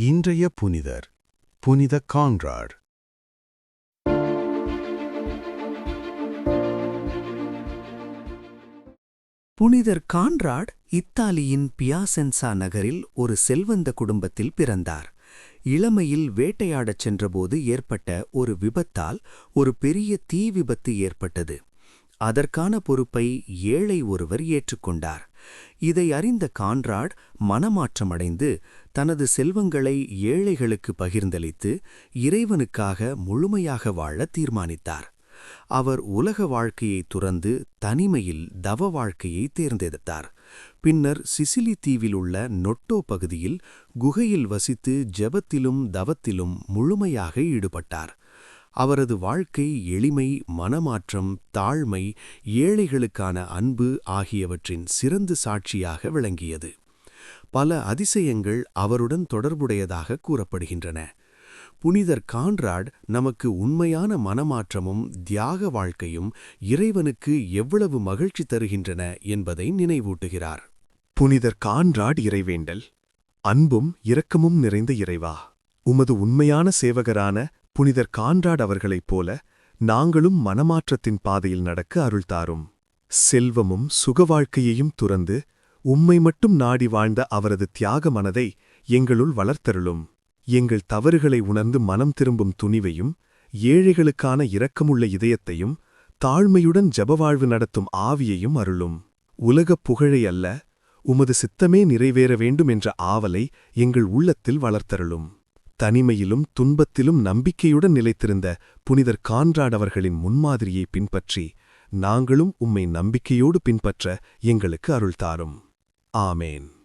இன்றைய புனிதர் புனித கான்ராட். புனிதர் கான்ராட் இத்தாலியின் பியாசென்சா நகரில் ஒரு செல்வந்த குடும்பத்தில் பிறந்தார். இளமையில் வேட்டையாடச் சென்றபோது ஏற்பட்ட ஒரு விபத்தால் ஒரு பெரிய தீ விபத்து ஏற்பட்டது. அதற்கான பொறுப்பை ஏழை ஒருவர் ஏற்றுக்கொண்டார். இதை அறிந்த கான்ராட் மனமாற்றமடைந்து தனது செல்வங்களை ஏழைகளுக்கு பகிர்ந்தளித்து இறைவனுக்காக முழுமையாக வாழ தீர்மானித்தார். அவர் உலக வாழ்க்கையை துறந்து தனிமையில் தவ வாழ்க்கையை தேர்ந்தெடுத்தார். பின்னர் சிசிலி தீவில் உள்ள நொட்டோ பகுதியில் குகையில் வசித்து ஜெபத்திலும் தவத்திலும் முழுமையாக ஈடுபட்டார். அவரது வாழ்க்கை எளிமை, மனமாற்றம், தாழ்மை, ஏழைகளுக்கான அன்பு ஆகியவற்றின் சிறந்த சாட்சியாக விளங்கியது. பல அதிசயங்கள் அவருடன் தொடர்புடையதாக கூறப்படுகின்றன. புனிதர் கான்ராட் நமக்கு உண்மையான மனமாற்றமும் தியாக வாழ்க்கையும் இறைவனுக்கு எவ்வளவு மகிழ்ச்சி தருகின்றன என்பதை நினைவூட்டுகிறார். புனிதர் கான்ராட் இறைவேண்டல். அன்பும் இரக்கமும் நிறைந்த இறைவா, உமது உண்மையான சேவகரான புனிதர் கான்ராட் அவர்களைப் போல நாங்களும் மனமாற்றத்தின் பாதையில் நடக்க அருள்தாரும். செல்வமும் சுகவாழ்க்கையையும் துறந்து உம்மை மட்டும் நாடி வாழ்ந்த அவரது தியாக மனதை எங்களுள் வளர்த்தருளும். எங்கள் தவறுகளை உணர்ந்து மனம் திரும்பும் துணிவையும், ஏழைகளுக்கான இரக்கமுள்ள இதயத்தையும், தாழ்மையுடன் ஜபவாழ்வு நடத்தும் ஆவியையும் அருளும். உலகப் புகழை அல்ல, உமது சித்தமே நிறைவேற வேண்டும் என்ற ஆவலை எங்கள் உள்ளத்தில் வளர்த்தருளும். தனிமையிலும் துன்பத்திலும் நம்பிக்கையுடன் நிலைத்திருந்த புனிதர் கான்ராட் அவர்களின் முன்மாதிரியை பின்பற்றி நாங்களும் உம்மை நம்பிக்கையோடு பின்பற்ற எங்களுக்கு அருள்தாரும். ஆமேன்.